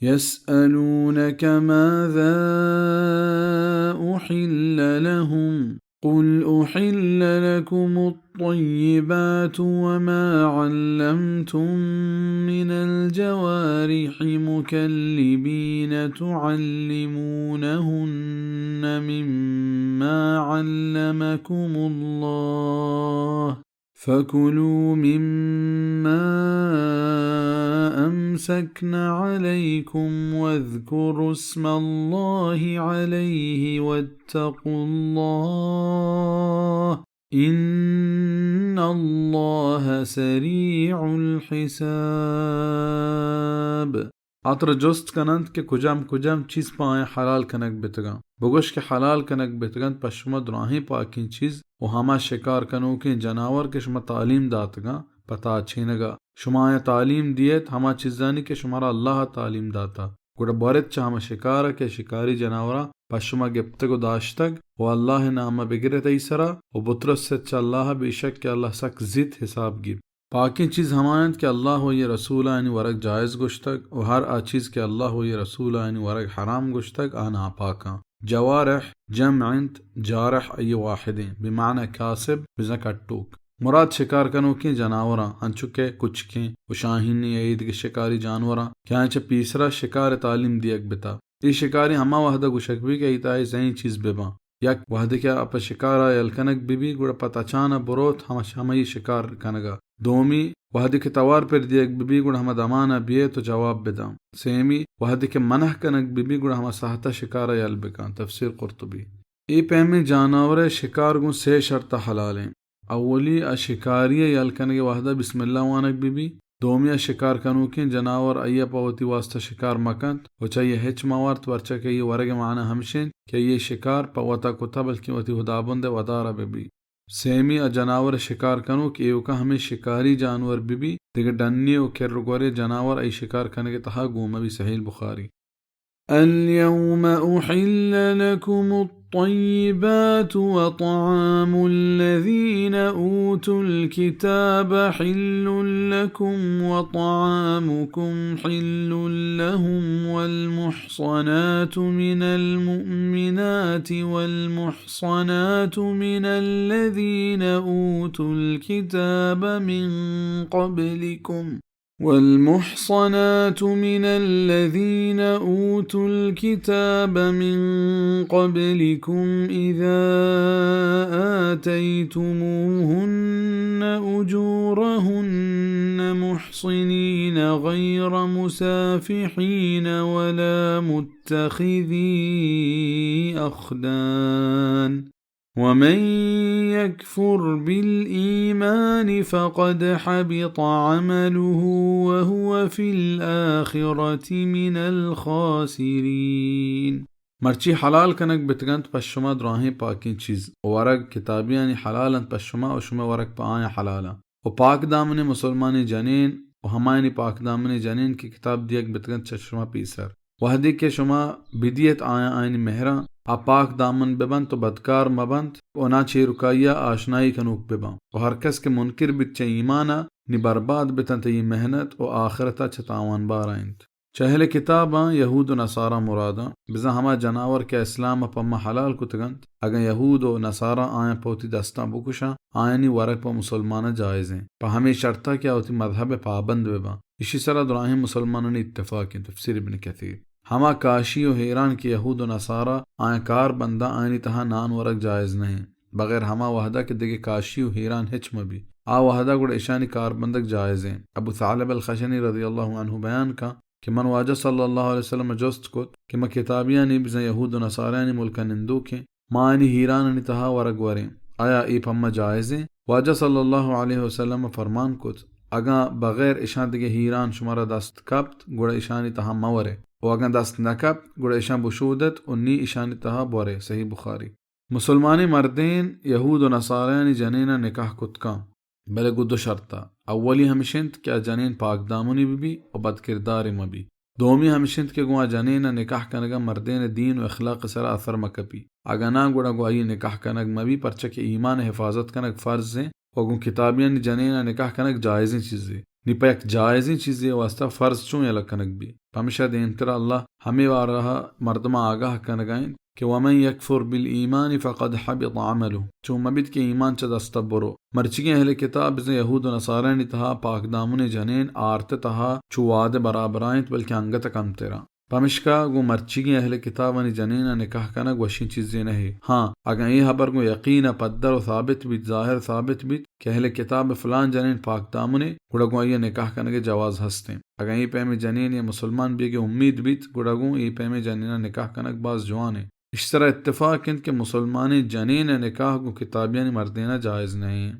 يسألونك ماذا أحل لهم قل أحل لكم الطيبات وما علمتم من الجوارح مكلبين تعلمونهن مما علمكم الله فكلوا مما أمسكن عليكم واذكروا اسم الله عليه واتقوا الله إن الله سريع الحساب. عطر جست کنند که کجام چیز پائیں حلال کنک بتگاں بگوش کے حلال کنک بتگند پس شما دراہیں پاکین چیز و ہما شکار کنو کے جناور کے شما تعلیم داتگاں پتا چھینگا شما آیا تعلیم دیت ہما چیزانی کے شمارا اللہ تعلیم داتا گوڑا بارت چا ہما شکارا کے شکاری جناورا پس شما گپتگ و داشتگ و اللہ نامہ بگرت ایسرا و بطرس سے چا اللہ بے شک کہ اللہ سک زد حساب گیب پاکین چیز ہمایند کہ اللہ و یہ رسول آئینی ورک جائز گشتگ و ہر آ چیز کہ اللہ و یہ رسول آئینی ورک حرام گشتگ آنا پاکاں. جوارح جمعند جارح ای واحدیں بمعنی کاسب بزنکٹوک مراد شکار کنو کی جناوراں انچکے کچکیں و شاہینی عید کے شکاری جانوراں کیا چ پیسرا شکار تعلیم دیک بتا ای شکاری ہما وحدہ گشک بھی کہ ایتائی زین چیز ببا یک وحدہ کیا اپا شکارا یلکنک بی گوڑا پتا چانا بروت ہمئی شکار کنگا دومی وحدہ کے توار پر دیک بی گوڑا ہما دمانا بیے تو جواب بدام سیمی وحدہ کے منح کنک بی گوڑا ہما ساہتا شکارا یل بکان تفسیر قرطبی. ای پہمی جانور شکار گن سے شرط حلالیں اولی شکاری یلکنگ وحدہ بسم اللہ وانک بی دومی شکار کنو کی جناور ایہ پاوتی واسطہ شکار مکند و چاہیے ہچ موارت ورچہ کہ یہ ورگ معنی ہمشن کہ یہ شکار پاوتا کتا بلکہ وتی ہدابند ودارہ بی سیمی جناور شکار کنو کہ ایوکا ہمیں شکاری جانور بی دیگر ڈنی و کرگورے جناور ای شکار کنگے تہا گوما بھی صحیح البخاری. اليوم أحل لكم الطيبات وطعام الذين أوتوا الكتاب حل لكم وطعامكم حل لهم والمحصنات من المؤمنات والمحصنات من الذين أوتوا الكتاب من قبلكم إذا آتيتموهن أجورهن محصنين غير مسافحين ولا متخذي أخدان ومن يكفر بالإيمان فقد حبط عمله وهو في الآخرة من الخاسرين. مرچی حلال کنک بتگند پس شما دراہیں پاکین چیز ورگ کتابیانی حلالند پس شما و شما ورگ پا آیا حلالا و پاک دامن مسلمانی جنین و ہمائنی پاک دامن جنین کی کتاب دیگ بتگند چا شما پیسر وحدی کے شما بدیت آیا آئینی مہران پاک دامن ببند تو بدکار مبند و نا چی رکائیہ آشنائی کنوک ببند و ہر کس کے منکر بچ ایمانا نی برباد بتن تی محنت و آخرتا چتاوان بارائند. چہل کتاباں یہود و نصارہ مرادا بزا ہما جناور کے اسلام پما حلال کتگند اگر یہود و نصارہ آئیں پوتی دستان بکشاں آئینی ورق پا مسلمانہ جائز ہیں پا ہمیں شرطہ کیا ہوتی مذہب پابند ببا اسی طرح دراہیں مسلمانوں نے اتفاق کی. تفسیر ابن کثیر. ہما کاشی و حیران کی یہود و نصارہ آئیں کار بندہ آئینی تہا نان ورق جائز نہیں بغیر ہما وحدہ کے دگے کاشی و حیران ہچ مبی آ وحدہ گوڑ اشانی کار بندک جائز ہیں. ابو ثعلب الخشنی رضی اللہ عنہ بیان کا کہ من واجہ صلی اللہ علیہ وسلم جوست کت کہ ما کتابیانی بزن یہود و نصاریانی ملکا نندوکیں ما آئینی حیران تہا ورق وریں آیا ای پما جائز ہیں. واجہ صلی اللہ علیہ وسلم فرمان کت اگا بغیر اشان دگے حیران شمارا دست کبت گوڑ اشانی تہا مورے و اگر دست نکب گوڑ اشان بشودت و نی اشانی تہا بورے. صحیح بخاری. مسلمانی مردین یہود و نصاریانی جنینا نکاح کتکاں بلے گدو شرطا اولی ہمشنت کیا جنین پاک دامنی بھی و بد کردار مبی دومی ہمشنت کے گوہ جنین نکاح کنگا مردین دین و اخلاق سر اثر مکپی اگا نا گوڑا گوئی نکاح کنگ مبی پرچک ایمان حفاظت کنگ فرض ہیں و گو کتابین جنین نکاح کنگ جائزیں چیزیں نی پا یک جائزیں چیزیں واسطہ فرض چون یلک کنگ بھی پمشہ دین تر اللہ ہمیں وارہا مردمہ آگاہ کنگائیں کہ ومن یکفر بالایمان فقد حبط عملہ چون مبید کے ایمان چا دستبرو مرچگی اہل کتاب بزن یہود و نصارین تہا پاک دامن جنین آرت تہا چو وعد برابرائیں بلکہ انگت کم تیرا پمشکا گو مرچگی اہل کتابانی جنین نکاح کنگ وشین چیزیں نہیں ہاں اگر یہ خبر گو یقین پدر و ثابت بیت ظاہر ثابت بیت کہ اہل کتاب فلان جنین پاک دامنے گڑگو یہ نکاح کنگ جواز ہستے اگر یہ پیم جنین یا مسلمان بھی کہ امید بیت گڑگو یہ پیم جنین نکاح کنگ باز جوانے اس طرح اتفاق ان کہ مسلمانی جنین نکاح کو کتابیانی مردینہ جائز نہیں